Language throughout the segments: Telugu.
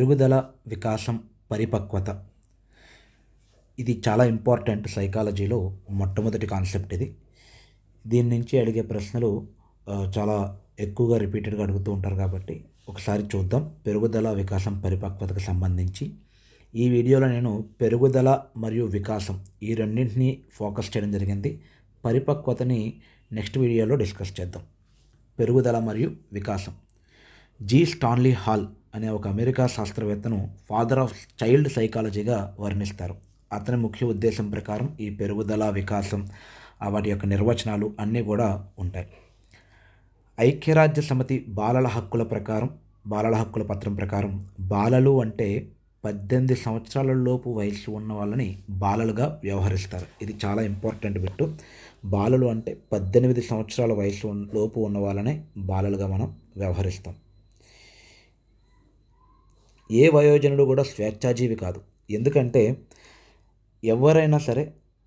పెరుగుదల, వికాసం, పరిపక్వత ఇది చాలా ఇంపార్టెంట్. సైకాలజీలో మొట్టమొదటి కాన్సెప్ట్ ఇది. దీని నుంచి అడిగే ప్రశ్నలు చాలా ఎక్కువగా రిపీటెడ్గా అడుగుతూ ఉంటారు కాబట్టి ఒకసారి చూద్దాం. పెరుగుదల, వికాసం, పరిపక్వతకు సంబంధించి ఈ వీడియోలో నేను పెరుగుదల మరియు వికాసం ఈ రెండింటిని ఫోకస్ చేయడం జరిగింది. పరిపక్వతని నెక్స్ట్ వీడియోలో డిస్కస్ చేద్దాం. పెరుగుదల మరియు వికాసం. జి. స్టాన్లీ హాల్ అనే ఒక అమెరికా శాస్త్రవేత్తను ఫాదర్ ఆఫ్ చైల్డ్ సైకాలజీగా వర్ణిస్తారు. అతని ముఖ్య ఉద్దేశం ప్రకారం ఈ పెరుగుదల, వికాసం వాటి యొక్క నిర్వచనాలు అన్నీ కూడా ఉంటాయి. ఐక్యరాజ్య సమితి బాలల హక్కుల పత్రం ప్రకారం బాలలు అంటే 18 సంవత్సరాల లోపు వయసు ఉన్న వాళ్ళని బాలలుగా వ్యవహరిస్తారు. ఇది చాలా ఇంపార్టెంట్ బిట్టు. బాలలు అంటే 18 సంవత్సరాల వయసు లోపు ఉన్న వాళ్ళని బాలలుగా మనం వ్యవహరిస్తాం. ఏ వయోజనుడు కూడా స్వేచ్ఛాజీవి కాదు. ఎందుకంటే ఎవరైనా సరే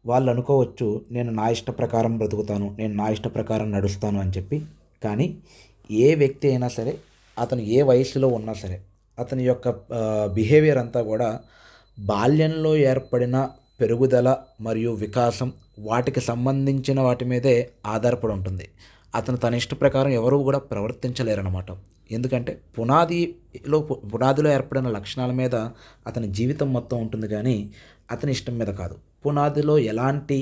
వాళ్ళు అనుకోవచ్చు, నేను నా ఇష్ట ప్రకారం బ్రతుకుతాను, నేను నా ఇష్ట ప్రకారం నడుస్తాను అని చెప్పి. కానీ ఏ వ్యక్తి అయినా సరే, అతను ఏ వయసులో ఉన్నా సరే, అతని యొక్క బిహేవియర్ అంతా కూడా బాల్యంలో ఏర్పడిన పెరుగుదల మరియు వికాసం వాటికి సంబంధించిన వాటి మీదే ఆధారపడి ఉంటుంది. అతను తన ఇష్ట ప్రకారం ఎవరు కూడా ప్రవర్తించలేరన్నమాట. ఎందుకంటే పునాదిలో ఏర్పడిన లక్షణాల మీద అతని జీవితం మొత్తం ఉంటుంది, కానీ అతని ఇష్టం మీద కాదు. పునాదిలో ఎలాంటి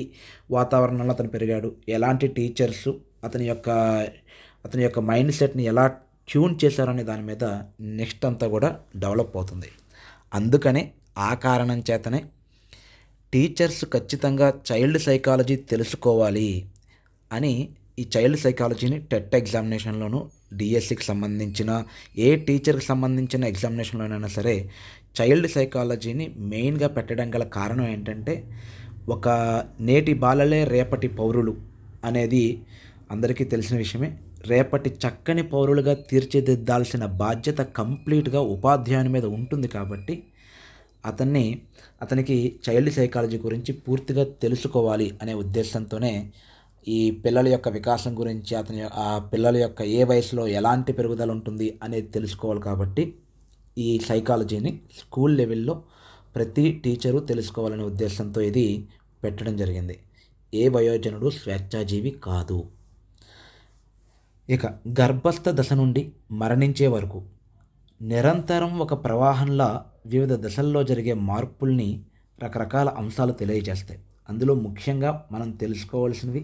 వాతావరణంలో అతను పెరిగాడు, ఎలాంటి టీచర్స్ అతని యొక్క మైండ్ సెట్ని ఎలా ట్యూన్ చేశారనే దాని మీద నెక్స్ట్ అంతా కూడా డెవలప్ అవుతుంది. అందుకనే ఆ కారణం చేతనే టీచర్స్ ఖచ్చితంగా చైల్డ్ సైకాలజీ తెలుసుకోవాలి అని ఈ చైల్డ్ సైకాలజీని టెట్ ఎగ్జామినేషన్లోనూ, డిఎస్సికి సంబంధించిన ఏ టీచర్కి సంబంధించిన ఎగ్జామినేషన్లోనైనా సరే చైల్డ్ సైకాలజీని మెయిన్గా పెట్టడం గల కారణం ఏంటంటే, ఒక నేటి బాలలే రేపటి పౌరులు అనేది అందరికీ తెలిసిన విషయమే. రేపటి చక్కని పౌరులుగా తీర్చిదిద్దాల్సిన బాధ్యత కంప్లీట్గా ఉపాధ్యాయుని మీద ఉంటుంది. కాబట్టి అతనికి చైల్డ్ సైకాలజీ గురించి పూర్తిగా తెలుసుకోవాలి అనే ఉద్దేశంతోనే ఈ పిల్లల యొక్క వికాసం గురించి, ఆ పిల్లల యొక్క ఏ వయసులో ఎలాంటి పెరుగుదల ఉంటుంది అనేది తెలుసుకోవాలి. కాబట్టి ఈ సైకాలజీని స్కూల్ లెవెల్లో ప్రతి టీచరు తెలుసుకోవాలనే ఉద్దేశంతో ఇది పెట్టడం జరిగింది. ఏ వయోజనుడు స్వేచ్ఛాజీవి కాదు. ఇక గర్భస్థ దశ నుండి మరణించే వరకు నిరంతరం ఒక ప్రవాహంలా వివిధ దశల్లో జరిగే మార్పుల్ని రకరకాల అంశాలు తెలియజేస్తాయి. అందులో ముఖ్యంగా మనం తెలుసుకోవాల్సినవి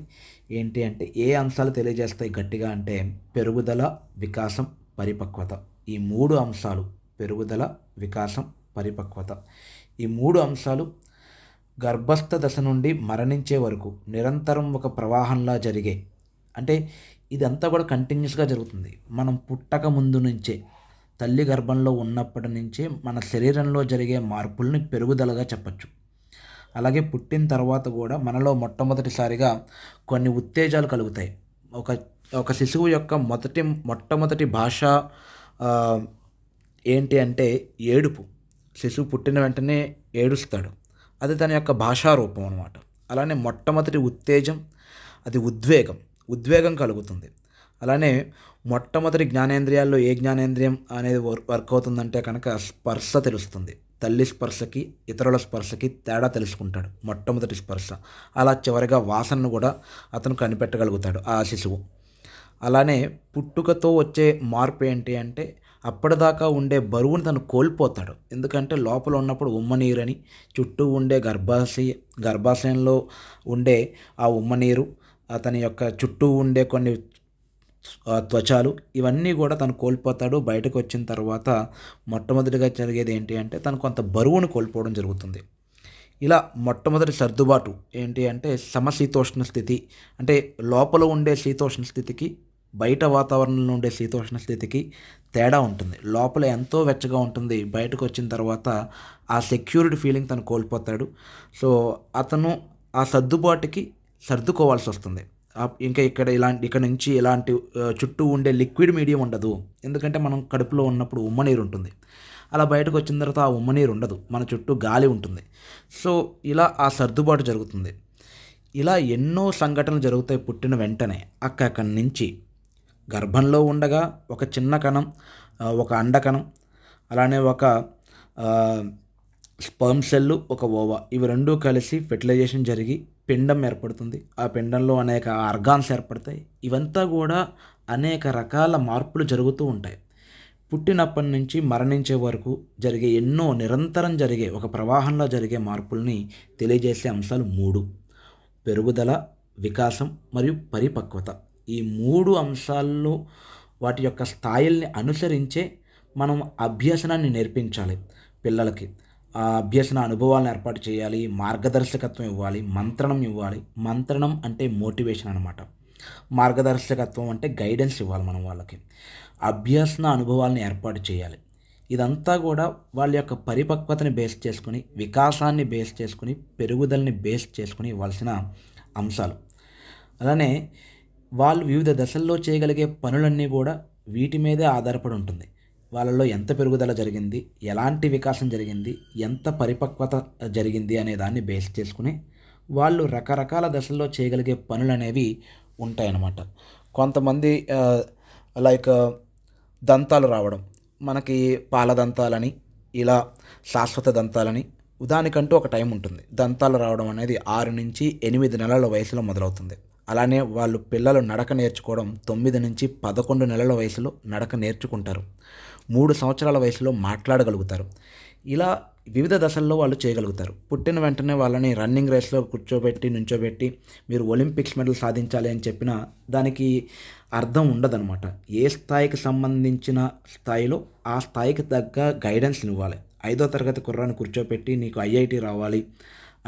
ఏంటి అంటే, ఏ అంశాలు తెలియజేస్తాయి గట్టిగా అంటే పెరుగుదల, వికాసం, పరిపక్వత. ఈ 3 అంశాలు, పెరుగుదల, వికాసం, పరిపక్వత, ఈ 3 అంశాలు గర్భస్థ దశ నుండి మరణించే వరకు నిరంతరం ఒక ప్రవాహంలా జరిగే, అంటే ఇదంతా కూడా కంటిన్యూస్గా జరుగుతుంది. మనం పుట్టక ముందు నుంచే, తల్లి గర్భంలో ఉన్నప్పటి నుంచే మన శరీరంలో జరిగే మార్పుల్ని పెరుగుదలగా చెప్పచ్చు. అలాగే పుట్టిన తర్వాత కూడా మనలో మొట్టమొదటిసారిగా కొన్ని ఉత్తేజాలు కలుగుతాయి. ఒక శిశువు యొక్క మొట్టమొదటి భాష ఏంటి అంటే ఏడుపు. శిశువు పుట్టిన వెంటనే ఏడుస్తాడు. అది తన యొక్క భాషా రూపం అన్నమాట. అలానే మొట్టమొదటి ఉత్తేజం అది ఉద్వేగం కలుగుతుంది. అలానే మొట్టమొదటి జ్ఞానేంద్రియాల్లో ఏ జ్ఞానేంద్రియం అనేది వర్క్ అవుతుందంటే కనుక స్పర్శ తెలుస్తుంది. తల్లి స్పర్శకి ఇతరుల స్పర్శకి తేడా తెలుసుకుంటాడు, మొట్టమొదటి స్పర్శ. అలా చివరిగా వాసనను కూడా అతను కనిపెట్టగలుగుతాడు ఆ శిశువు. అలానే పుట్టుకతో వచ్చే మార్పు ఏంటి అంటే, అప్పటిదాకా ఉండే బరువుని తను కోల్పోతాడు. ఎందుకంటే లోపల ఉన్నప్పుడు ఉమ్మనీరని, చుట్టూ ఉండే గర్భాశయంలో ఉండే ఆ ఉమ్మనీరు, అతని యొక్క చుట్టూ ఉండే కొన్ని త్వచాలు, ఇవన్నీ కూడా తను కోల్పోతాడు. బయటకు వచ్చిన తర్వాత మొట్టమొదటిగా జరిగేది ఏంటి అంటే, తను కొంత బరువును కోల్పోవడం జరుగుతుంది. ఇలా మొట్టమొదటి సర్దుబాటు ఏంటి అంటే సమశీతోష్ణ స్థితి. అంటే లోపల ఉండే శీతోష్ణ స్థితికి బయట వాతావరణంలో ఉండే శీతోష్ణ స్థితికి తేడా ఉంటుంది. లోపల ఎంతో వెచ్చగా ఉంటుంది, బయటకు వచ్చిన తర్వాత ఆ సెక్యూరిటీ ఫీలింగ్ తను కోల్పోతాడు. సో అతను ఆ సర్దుబాటుకి సర్దుకోవాల్సి వస్తుంది. ఇంకా ఇక్కడ నుంచి ఇలాంటి చుట్టూ ఉండే లిక్విడ్ మీడియం ఉండదు. ఎందుకంటే మనం కడుపులో ఉన్నప్పుడు ఉమ్మనీరు ఉంటుంది. అలా బయటకు వచ్చిన తర్వాత ఆ ఉమ్మనీరు ఉండదు, మన చుట్టూ గాలి ఉంటుంది. సో ఇలా ఆ సర్దుబాటు జరుగుతుంది. ఇలా ఎన్నో సంఘటనలు జరుగుతాయి పుట్టిన వెంటనే. అక్కడి నుంచి గర్భంలో ఉండగా ఒక చిన్న కణం, ఒక అండకణం, అలానే ఒక స్పర్మ్ సెల్, ఒక ఓవా, ఇవి రెండూ కలిసి ఫెర్టిలైజేషన్ జరిగి పిండం ఏర్పడుతుంది. ఆ పిండంలో అనేక ఆర్గాన్స్ ఏర్పడతాయి. ఇవంతా కూడా అనేక రకాల మార్పులు జరుగుతూ ఉంటాయి. పుట్టినప్పటి నుంచి మరణించే వరకు జరిగే ఎన్నో నిరంతరం జరిగే ఒక ప్రవాహంలో జరిగే మార్పుల్ని తెలియజేసే అంశాలు 3: పెరుగుదల, వికాసం మరియు పరిపక్వత. ఈ 3 అంశాల్లో వాటి యొక్క స్థాయిల్ని అనుసరించే మనం అభ్యసనాన్ని నేర్పించాలి పిల్లలకి. ఆ అభ్యసన అనుభవాలను ఏర్పాటు చేయాలి, మార్గదర్శకత్వం ఇవ్వాలి, మంత్రణం ఇవ్వాలి. మంత్రణం అంటే మోటివేషన్ అనమాట. మార్గదర్శకత్వం అంటే గైడెన్స్ ఇవ్వాలి మనం వాళ్ళకి. అభ్యసన అనుభవాలను ఏర్పాటు చేయాలి. ఇదంతా కూడా వాళ్ళ యొక్క పరిపక్వతని బేస్ చేసుకుని, వికాసాన్ని బేస్ చేసుకుని, పెరుగుదలని బేస్ చేసుకుని ఇవ్వాల్సిన అంశాలు. అలానే వాళ్ళు వివిధ దశల్లో చేయగలిగే పనులన్నీ కూడా వీటి మీదే ఆధారపడి ఉంటుంది. వాళ్ళలో ఎంత పెరుగుదల జరిగింది, ఎలాంటి వికాసం జరిగింది, ఎంత పరిపక్వత జరిగింది అనే దాన్ని బేస్ చేసుకుని వాళ్ళు రకరకాల దశల్లో చేయగలిగే పనులు అనేవి ఉంటాయన్నమాట. కొంతమంది లైక్ దంతాలు రావడం, మనకి పాల దంతాలని, ఇలా శాశ్వత దంతాలని, దానికంటూ ఒక టైం ఉంటుంది. దంతాలు రావడం అనేది 6 నుంచి 8 నెలల వయసులో మొదలవుతుంది. అలానే వాళ్ళు పిల్లలు నడక నేర్చుకోవడం 9 నుంచి 11 నెలల వయసులో నడక నేర్చుకుంటారు. 3 సంవత్సరాల వయసులో మాట్లాడగలుగుతారు. ఇలా వివిధ దశల్లో వాళ్ళు చేయగలుగుతారు. పుట్టిన వెంటనే వాళ్ళని రన్నింగ్ రేస్లో నుంచోబెట్టి మీరు ఒలింపిక్స్ మెడల్ సాధించాలి అని చెప్పినా దానికి అర్థం ఉండదన్నమాట. ఏ స్థాయికి సంబంధించిన స్థాయిలో ఆ స్థాయికి తగ్గ గైడెన్స్ని ఇవ్వాలి. 5వ తరగతి కుర్రాన్ని కూర్చోబెట్టి నీకు ఐఐటి రావాలి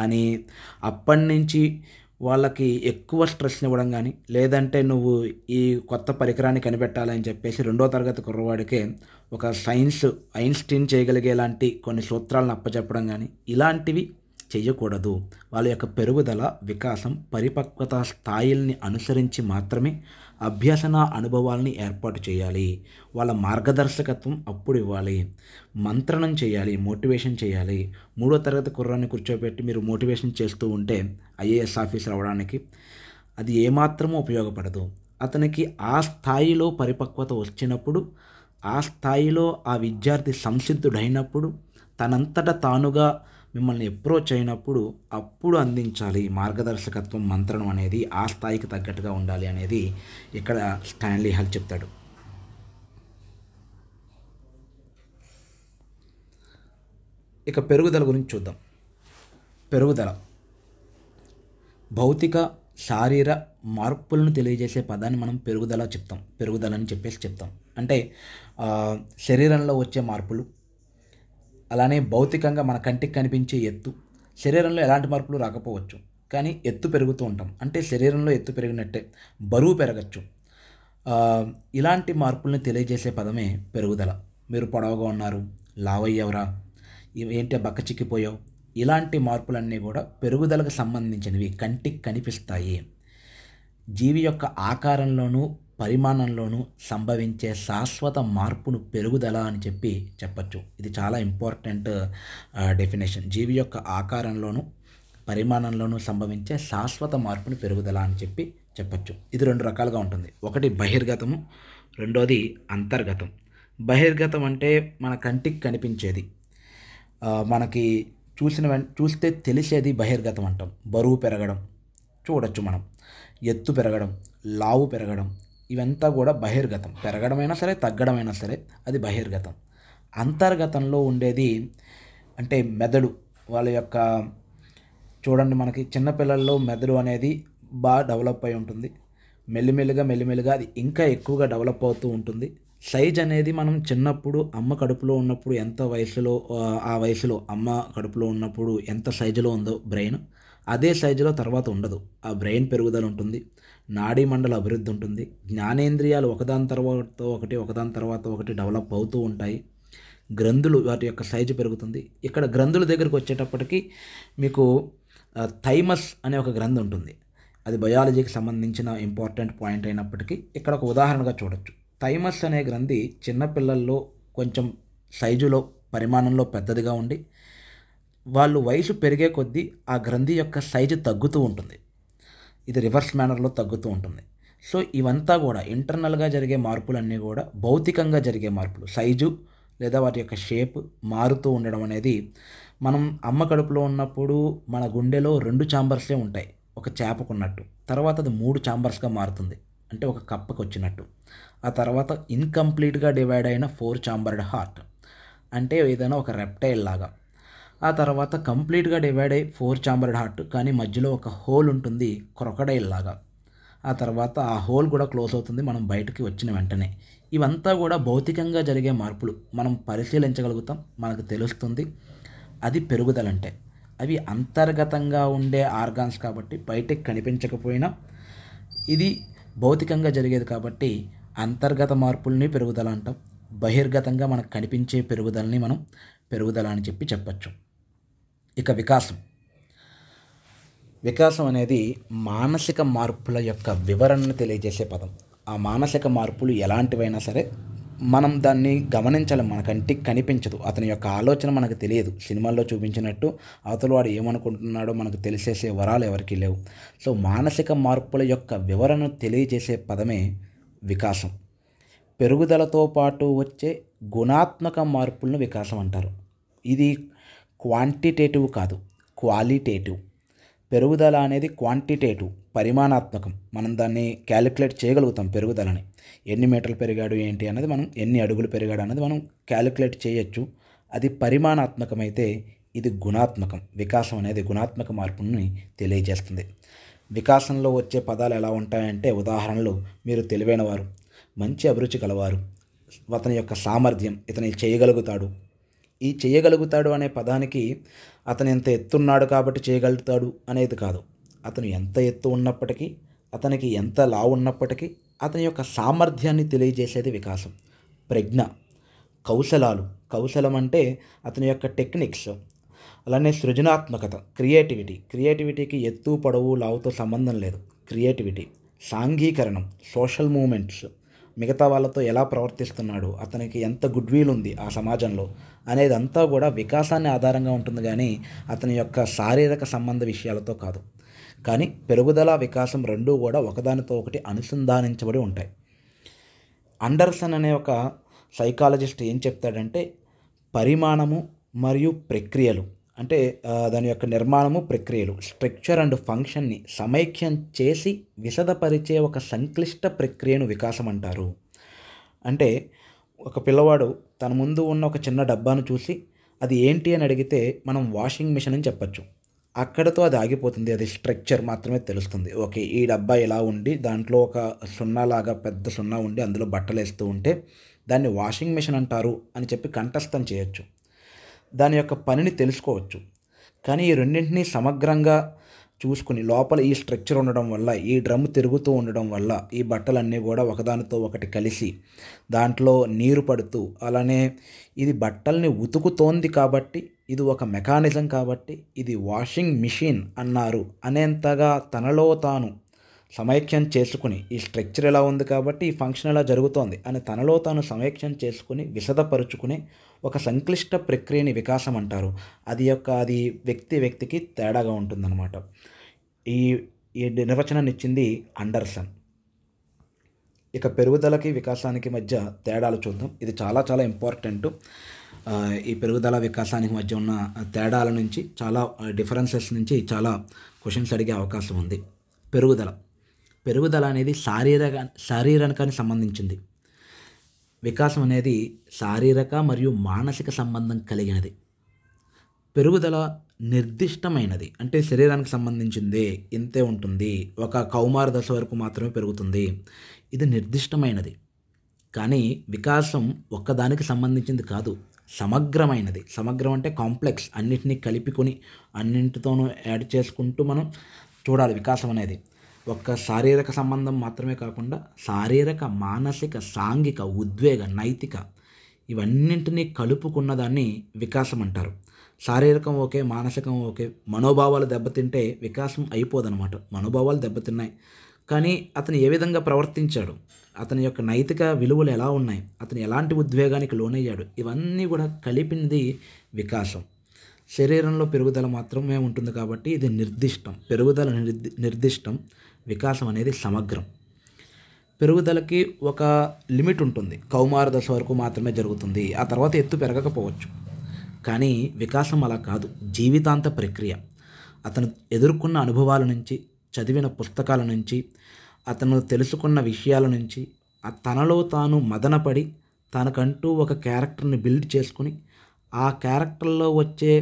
అని అప్పటి నుంచి వాళ్ళకి ఎక్కువ స్ట్రెస్ని ఇవ్వడం కానీ, లేదంటే నువ్వు ఈ కొత్త పరికరాన్ని కనిపెట్టాలని చెప్పేసి 2వ తరగతి కుర్రవాడికే ఒక ఐన్స్టీన్ చేయగలిగేలాంటి కొన్ని సూత్రాలను అప్పచెప్పడం కానీ, ఇలాంటివి చెయ్యకూడదు. వాళ్ళ యొక్క పెరుగుదల, వికాసం, పరిపక్వత స్థాయిల్ని అనుసరించి మాత్రమే అభ్యసన అనుభవాల్ని ఏర్పాటు చేయాలి. వాళ్ళ మార్గదర్శకత్వం అప్పుడు ఇవ్వాలి. మంత్రణం చేయాలి, మోటివేషన్ చేయాలి. 3వ తరగతి కుర్రాన్ని కూర్చోబెట్టి మీరు మోటివేషన్ చేస్తూ ఉంటే ఐఏఎస్ ఆఫీసర్ అవ్వడానికి అది ఏమాత్రమూ ఉపయోగపడదు. అతనికి ఆ స్థాయిలో పరిపక్వత వచ్చినప్పుడు, ఆ స్థాయిలో ఆ విద్యార్థి సంసిద్ధుడైనప్పుడు, తనంతట తానుగా మిమ్మల్ని అప్రోచ్ అయినప్పుడు అప్పుడు అందించాలి మార్గదర్శకత్వం, మంత్రణం అనేది ఆ స్థాయికి తగ్గట్టుగా ఉండాలి అనేది ఇక్కడ స్టాన్లీ హాల్ చెప్తాడు. ఇక పెరుగుదల గురించి చూద్దాం. పెరుగుదల భౌతిక, శారీర మార్పులను తెలియజేసే పదాన్ని మనం పెరుగుదల అని చెప్తాం. అంటే శరీరంలో వచ్చే మార్పులు, అలానే భౌతికంగా మన కంటికి కనిపించే ఎత్తు. శరీరంలో ఎలాంటి మార్పులు రాకపోవచ్చు, కానీ ఎత్తు పెరుగుతూ ఉంటాం అంటే శరీరంలో ఎత్తు పెరిగినట్టే, బరువు పెరగచ్చు. ఇలాంటి మార్పుల్ని తెలియజేసే పదమే పెరుగుదల. మీరు పొడవుగా ఉన్నారు, లావయ్యవరా, ఏంటి బక్క చిక్కిపోయావు, ఇలాంటి మార్పులన్నీ కూడా పెరుగుదలకు సంబంధించినవి, కంటికి కనిపిస్తాయి. జీవి యొక్క ఆకారంలోనూ పరిమాణంలోనూ సంభవించే శాశ్వత మార్పును పెరుగుదల అని చెప్పచ్చు. ఇది చాలా ఇంపార్టెంట్ డెఫినేషన్. జీవి యొక్క ఆకారంలోనూ పరిమాణంలోనూ సంభవించే శాశ్వత మార్పును పెరుగుదల అని చెప్పచ్చు. ఇది 2 రకాలుగా ఉంటుంది. ఒకటి బహిర్గతము, రెండోది అంతర్గతం. బహిర్గతం అంటే మన కంటికి కనిపించేది, మనకి చూస్తే తెలిసేది బహిర్గతం అంటాం. బరువు పెరగడం చూడొచ్చు మనం, ఎత్తు పెరగడం, లావు పెరగడం, ఇవంతా కూడా బహిర్గతం. పెరగడమైనా సరే, తగ్గడమైనా సరే అది బహిర్గతం. అంతర్గతంలో ఉండేది అంటే మెదడు, వాళ్ళ యొక్క చూడండి, మనకి చిన్నపిల్లల్లో మెదడు అనేది బాగా డెవలప్ అయి ఉంటుంది. మెల్లిమెల్లిగా అది ఇంకా ఎక్కువగా డెవలప్ అవుతూ ఉంటుంది. సైజ్ అనేది మనం చిన్నప్పుడు అమ్మ కడుపులో ఉన్నప్పుడు ఎంత వయసులో, ఆ వయసులో అమ్మ కడుపులో ఉన్నప్పుడు ఎంత సైజులో ఉందో బ్రెయిన్, అదే సైజులో తర్వాత ఉండదు. ఆ బ్రెయిన్ పెరుగుదల ఉంటుంది, నాడీ మండల అభివృద్ధి ఉంటుంది, జ్ఞానేంద్రియాలు ఒకదాని తర్వాత ఒకటి డెవలప్ అవుతూ ఉంటాయి. గ్రంథులు వాటి యొక్క సైజు పెరుగుతుంది. ఇక్కడ గ్రంథుల దగ్గరికి వచ్చేటప్పటికి మీకు థైమస్ అనే ఒక గ్రంథి ఉంటుంది. అది బయాలజీకి సంబంధించిన ఇంపార్టెంట్ పాయింట్ అయినప్పటికీ ఇక్కడ ఒక ఉదాహరణగా చూడొచ్చు. థైమస్ అనే గ్రంథి చిన్నపిల్లల్లో కొంచెం సైజులో, పరిమాణంలో పెద్దదిగా ఉండి, వాళ్ళు వయసు పెరిగే కొద్దీ ఆ గ్రంథి యొక్క సైజు తగ్గుతూ ఉంటుంది. ఇది రివర్స్ మేనర్లో తగ్గుతూ ఉంటుంది. సో ఇవంతా కూడా ఇంటర్నల్గా జరిగే మార్పులన్నీ కూడా భౌతికంగా జరిగే మార్పులు. సైజు లేదా వాటి యొక్క షేప్ మారుతూ ఉండడం అనేది మనం అమ్మ కడుపులో ఉన్నప్పుడు మన గుండెలో 2 ఛాంబర్సే ఉంటాయి ఒక చేపకున్నట్టు. తర్వాత అది 3 ఛాంబర్స్గా మారుతుంది, అంటే ఒక కప్పకు వచ్చినట్టు. ఆ తర్వాత ఇన్కంప్లీట్గా డివైడ్ అయిన 4 ఛాంబర్డ్ హార్ట్, అంటే ఏదైనా ఒక రెప్టైల్ లాగా. ఆ తర్వాత కంప్లీట్గా డివైడ్ అయ్యి 4 ఛాంబర్డ్ హార్ట్, కానీ మధ్యలో ఒక హోల్ ఉంటుంది క్రొకడైల్ లాగా. ఆ తర్వాత ఆ హోల్ కూడా క్లోజ్ అవుతుంది మనం బయటకి వచ్చిన వెంటనే. ఇవంతా కూడా భౌతికంగా జరిగే మార్పులు మనం పరిశీలించగలుగుతాం, మనకు తెలుస్తుంది. అది పెరుగుదలంటే. అవి అంతర్గతంగా ఉండే ఆర్గాన్స్ కాబట్టి బయటకు కనిపించకపోయినా ఇది భౌతికంగా జరిగేది కాబట్టి అంతర్గత మార్పుల్ని పెరుగుదల అంటాం. బహిర్గతంగా మనకు కనిపించే పెరుగుదలని మనం పెరుగుదల అని చెప్పచ్చు. ఇక వికాసం అనేది మానసిక మార్పుల యొక్క వివరణను తెలియజేసే పదం. ఆ మానసిక మార్పులు ఎలాంటివైనా సరే మనం దాన్ని గమనించాలి, మన కంటికి కనిపించదు. అతని యొక్క ఆలోచన మనకు తెలియదు. సినిమాల్లో చూపించినట్టు అవతల వాడు ఏమనుకుంటున్నాడో మనకు తెలిసేసే వరాలు ఎవరికీ లేవు. సో మానసిక మార్పుల యొక్క వివరణను తెలియజేసే పదమే వికాసం. పెరుగుదలతో పాటు వచ్చే గుణాత్మక మార్పులను వికాసం అంటారు. ఇది క్వాంటిటేటివ్ కాదు, క్వాలిటేటివ్. పెరుగుదల అనేది క్వాంటిటేటివ్, పరిమాణాత్మకం. మనం దాన్ని క్యాలిక్యులేట్ చేయగలుగుతాం. పెరుగుదలని ఎన్ని మీటర్లు పెరిగాడు ఏంటి అన్నది, మనం ఎన్ని అడుగులు పెరిగాడు అన్నది మనం క్యాలిక్యులేట్ చేయొచ్చు. అది పరిమాణాత్మకమైతే ఇది గుణాత్మకం. వికాసం అనేది గుణాత్మక మార్పుని తెలియజేస్తుంది. వికాసంలో వచ్చే పదాలు ఎలా ఉంటాయంటే, ఉదాహరణలు, మీరు తెలివైనవారు, మంచి అభిరుచి కలవారు, అతని యొక్క సామర్థ్యం, ఇతని చేయగలుగుతాడు. ఈ చేయగలుగుతాడు అనే పదానికి అతను ఎంత ఎత్తున్నాడు కాబట్టి చేయగలుగుతాడు అనేది కాదు. అతను ఎంత ఎత్తు ఉన్నప్పటికీ, అతనికి ఎంత లావు ఉన్నప్పటికీ అతని యొక్క సామర్థ్యాన్ని తెలియజేసేది వికాసం. ప్రజ్ఞ, కౌశలం అంటే అతని యొక్క టెక్నిక్స్. అలానే సృజనాత్మకత, క్రియేటివిటీకి ఎత్తు పొడవు లావుతో సంబంధం లేదు. క్రియేటివిటీ. సాంఘీకరణం, సోషల్ మూమెంట్స్, మిగతా వాళ్ళతో ఎలా ప్రవర్తిస్తున్నాడు, అతనికి ఎంత గుడ్ విల్ ఉంది ఆ సమాజంలో అనేది అంతా కూడా వికాసాన్ని ఆధారంగా ఉంటుంది, కానీ అతని యొక్క శారీరక సంబంధ విషయాలతో కాదు. కానీ పెరుగుదల, వికాసం రెండూ కూడా ఒకదానితో ఒకటి అనుసంధానించబడి ఉంటాయి. అండర్సన్ అనే ఒక సైకాలజిస్ట్ ఏం చెప్తాడంటే, పరిమాణము మరియు ప్రక్రియలు, అంటే దాని యొక్క నిర్మాణము, ప్రక్రియలు, స్ట్రక్చర్ అండ్ ఫంక్షన్ని సమైక్యం చేసి విశదపరిచే ఒక సంక్లిష్ట ప్రక్రియను వికాసం అంటారు. అంటే ఒక పిల్లవాడు తన ముందు ఉన్న ఒక చిన్న డబ్బాను చూసి అది ఏంటి అని అడిగితే మనం వాషింగ్ మిషన్ అని చెప్పచ్చు. అక్కడతో అది ఆగిపోతుంది. అది స్ట్రక్చర్ మాత్రమే తెలుస్తుంది. ఓకే, ఈ డబ్బా ఇలా ఉండి దాంట్లో ఒక సున్నాలాగా పెద్ద సున్నా ఉండి అందులో బట్టలు వేస్తూ ఉంటే దాన్ని వాషింగ్ మిషన్ అంటారు అని చెప్పి కంఠస్థం చేయొచ్చు. దాని యొక్క పనిని తెలుసుకోవచ్చు. కానీ ఈ రెండింటినీ సమగ్రంగా చూసుకుని లోపల ఈ స్ట్రక్చర్ ఉండడం వల్ల, ఈ డ్రమ్ తిరుగుతూ ఉండడం వల్ల ఈ బట్టలన్నీ కూడా ఒకదానితో ఒకటి కలిసి దాంట్లో నీరు పడుతూ, అలానే ఇది బట్టల్ని ఉతుకుతోంది కాబట్టి, ఇది ఒక మెకానిజం కాబట్టి ఇది వాషింగ్ మిషన్ అన్నారు అనేంతగా తనలో తాను సమైక్యం చేసుకుని, ఈ స్ట్రక్చర్ ఎలా ఉంది కాబట్టి ఈ ఫంక్షన్ ఎలా జరుగుతోంది అని తనలో తాను సమైక్యం చేసుకుని విశదపరుచుకునే ఒక సంక్లిష్ట ప్రక్రియని వికాసం అంటారు. అది వ్యక్తికి తేడాగా ఉంటుందన్నమాట. ఈ నిర్వచనాన్ని ఇచ్చింది అండర్సన్. ఇక పెరుగుదలకి, వికాసానికి మధ్య తేడాలు చూద్దాం. ఇది చాలా చాలా ఇంపార్టెంట్. ఈ పెరుగుదల, వికాసానికి మధ్య ఉన్న తేడాల నుంచి, చాలా డిఫరెన్సెస్ నుంచి చాలా క్వశ్చన్స్ అడిగే అవకాశం ఉంది. పెరుగుదల అనేది శారీరకానికి సంబంధించింది. వికాసం అనేది శారీరక మరియు మానసిక సంబంధం కలిగినది. పెరుగుదల నిర్దిష్టమైనది, అంటే శరీరానికి సంబంధించింది, ఇంతే ఉంటుంది, ఒక కౌమార దశ వరకు మాత్రమే పెరుగుతుంది, ఇది నిర్దిష్టమైనది. కానీ వికాసం ఒక్కదానికి సంబంధించింది కాదు, సమగ్రమైనది. సమగ్రం అంటే కాంప్లెక్స్, అన్నిటినీ కలిపికొని అన్నింటితోనూ యాడ్ చేసుకుంటూ మనం చూడాలి. వికాసం అనేది ఒక్క శారీరక సంబంధం మాత్రమే కాకుండా శారీరక, మానసిక, సాంఘిక, ఉద్వేగ, నైతిక ఇవన్నింటినీ కలుపుకున్న దాన్ని వికాసం అంటారు. శారీరకం ఓకే, మానసికం ఓకే, మనోభావాలు దెబ్బతింటే వికాసం అయిపోదన్నమాట. మనోభావాలు దెబ్బతిన్నాయి కానీ అతను ఏ విధంగా ప్రవర్తించాడు, అతని యొక్క నైతిక విలువలు ఎలా ఉన్నాయి, అతను ఎలాంటి ఉద్వేగానికి లోనయ్యాడు, ఇవన్నీ కూడా కలిపినది వికాసం. శరీరంలో పెరుగుదల మాత్రమే ఉంటుంది కాబట్టి ఇది నిర్దిష్టం. పెరుగుదల నిర్దిష్టం, వికాసం అనేది సమగ్రం. పెరుగుదలకి ఒక లిమిట్ ఉంటుంది. కౌమార దశ వరకు మాత్రమే జరుగుతుంది. ఆ తర్వాత ఎత్తు పెరగకపోవచ్చు. కానీ వికాసం అలా కాదు, జీవితాంత ప్రక్రియ. అతను ఎదుర్కొన్న అనుభవాల నుంచి, చదివిన పుస్తకాల నుంచి, అతను తెలుసుకున్న విషయాల నుంచి, తనలో తాను మదనపడి తనకంటూ ఒక క్యారెక్టర్ని బిల్డ్ చేసుకుని ఆ క్యారెక్టర్లో వచ్చే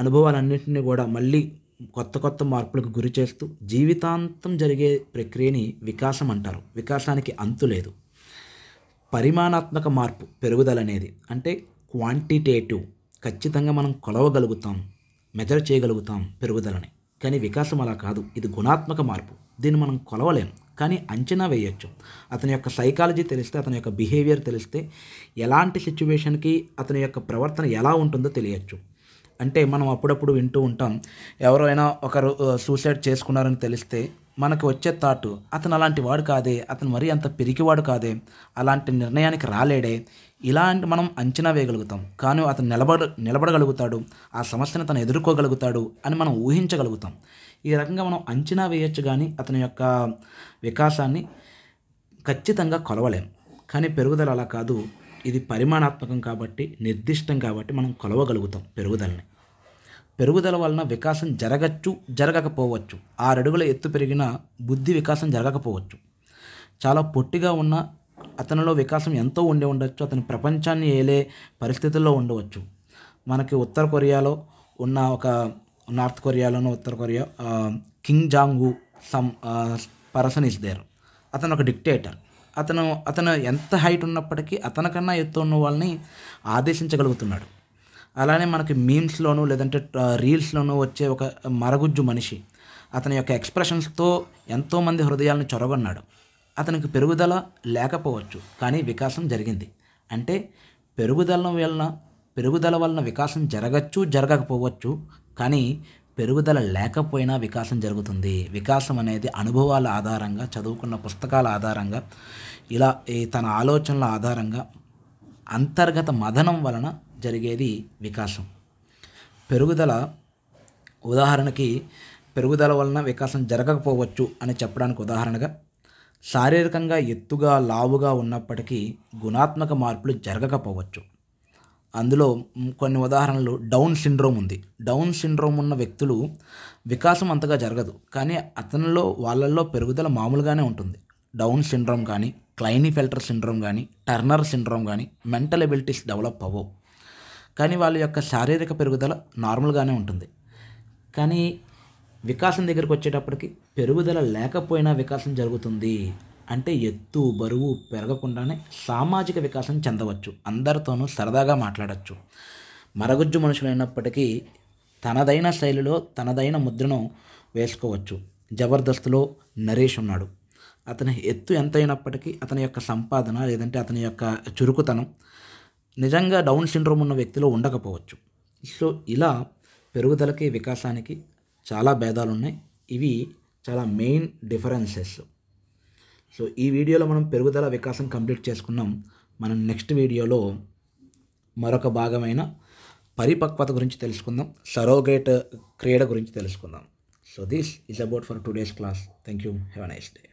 అనుభవాలన్నింటినీ కూడా మళ్ళీ కొత్త కొత్త మార్పులకు గురి చేస్తూ జీవితాంతం జరిగే ప్రక్రియని వికాసం అంటారు. వికాసానికి అంతు లేదు. పరిమాణాత్మక మార్పు పెరుగుదల అనేది అంటే క్వాంటిటేటివ్, ఖచ్చితంగా మనం కొలవగలుగుతాం, మెజర్ చేయగలుగుతాం పెరుగుదలని. కానీ వికాసం అలా కాదు, ఇది గుణాత్మక మార్పు. దీన్ని మనం కొలవలేం కానీ అంచనా వేయచ్చు. అతని యొక్క సైకాలజీ తెలిస్తే, అతని యొక్క బిహేవియర్ తెలిస్తే, ఎలాంటి సిచ్యువేషన్కి అతని యొక్క ప్రవర్తన ఎలా ఉంటుందో తెలియచ్చు. అంటే మనం అప్పుడప్పుడు వింటూ ఉంటాం, ఎవరైనా ఒకరు సూసైడ్ చేసుకున్నారని తెలిస్తే మనకు వచ్చే థాట్, అతను అలాంటి వాడు కాదే, అతను మరీ అంత పిరికివాడు కాదే, అలాంటి నిర్ణయానికి రాలేడే, ఇలాంటి మనం అంచనా వేయగలుగుతాం. కానీ అతను నిలబడగలుగుతాడు, ఆ సమస్యను తను ఎదుర్కోగలుగుతాడు అని మనం ఊహించగలుగుతాం. ఈ రకంగా మనం అంచనా వేయచ్చు కానీ అతని యొక్క వికాసాన్ని ఖచ్చితంగా కొలవలేం. కానీ పెరుగుదల అలా కాదు, ఇది పరిమాణాత్మకం కాబట్టి, నిర్దిష్టం కాబట్టి మనం కొలవగలుగుతాం పెరుగుదలని. పెరుగుదల వలన వికాసం జరగచ్చు, జరగకపోవచ్చు. 6 అడుగుల ఎత్తు పెరిగిన బుద్ధి వికాసం జరగకపోవచ్చు. చాలా పొట్టిగా ఉన్న అతనిలో వికాసం ఎంతో ఉండి ఉండొచ్చు, అతని ప్రపంచాన్ని ఏలే పరిస్థితుల్లో ఉండవచ్చు. మనకి ఉత్తర కొరియాలో ఉన్న ఒక నార్త్ కొరియాలోనూ ఉత్తర కొరియా కింగ్ జాంగ్ వు సమ్ పర్సన్ ఇస్ దేర్. అతను ఒక డిక్టేటర్. అతను ఎంత హైట్ ఉన్నప్పటికీ అతనికన్నా ఎత్తు ఉన్న వాళ్ళని ఆదేశించగలుగుతున్నాడు. అలానే మనకి మీమ్స్లోనూ లేదంటే రీల్స్లోనూ వచ్చే ఒక మరగుజ్జు మనిషి, అతని యొక్క ఎక్స్ప్రెషన్స్తో ఎంతోమంది హృదయాలను చొరగొన్నాడు. అతనికి పెరుగుదల లేకపోవచ్చు కానీ వికాసం జరిగింది. అంటే పెరుగుదల వలన వికాసం జరగచ్చు, జరగకపోవచ్చు. కానీ పెరుగుదల లేకపోయినా వికాసం జరుగుతుంది. వికాసం అనేది అనుభవాల ఆధారంగా, చదువుకున్న పుస్తకాల ఆధారంగా, ఇలా తన ఆలోచనల ఆధారంగా, అంతర్గత మథనం వలన జరిగేది వికాసం. ఉదాహరణకి పెరుగుదల వలన వికాసం జరగకపోవచ్చు అని చెప్పడానికి ఉదాహరణగా, శారీరకంగా ఎత్తుగా లావుగా ఉన్నప్పటికీ గుణాత్మక మార్పులు జరగకపోవచ్చు. అందులో కొన్ని ఉదాహరణలు, డౌన్ సిండ్రోమ్ ఉంది. డౌన్ సిండ్రోమ్ ఉన్న వ్యక్తులు వికాసం అంతగా జరగదు, కానీ వాళ్ళల్లో పెరుగుదల మామూలుగానే ఉంటుంది. డౌన్ సిండ్రోమ్ కానీ, క్లైనీఫెల్టర్ సిండ్రోమ్ కానీ, టర్నర్ సిండ్రోమ్ కానీ మెంటల్ ఎబిలిటీస్ డెవలప్ అవ్వవు. కానీ వాళ్ళ యొక్క శారీరక పెరుగుదల నార్మల్గానే ఉంటుంది. కానీ వికాసం దగ్గరికి వచ్చేటప్పటికి పెరుగుదల లేకపోయినా వికాసం జరుగుతుంది. అంటే ఎత్తు బరువు పెరగకుండానే సామాజిక వికాసం చెందవచ్చు, అందరితోనూ సరదాగా మాట్లాడచ్చు. మరగుజ్జు మనుషులైనప్పటికీ తనదైన శైలిలో తనదైన ముద్రను వేసుకోవచ్చు. జబర్దస్త్లో నరేష్ ఉన్నాడు. అతని ఎత్తు ఎంత అయినప్పటికీ అతని యొక్క సంపాదన లేదంటే అతని యొక్క చురుకుతనం నిజంగా డౌన్ సిండ్రోమ్ ఉన్న వ్యక్తిలో ఉండకపోవచ్చు. సో ఇలా పెరుగుదలకి వికాసానికి చాలా భేదాలు ఉన్నాయి. ఇవి చాలా మెయిన్ డిఫరెన్సెస్. సో ఈ వీడియోలో మనం పెరుగుదల వికాసం కంప్లీట్ చేసుకున్నాం. మనం నెక్స్ట్ వీడియోలో మరొక భాగమైన పరిపక్వత గురించి తెలుసుకుందాం, సరోగేట్ క్రీడ గురించి తెలుసుకుందాం. So this is about for today's class. Thank you. Have a nice day.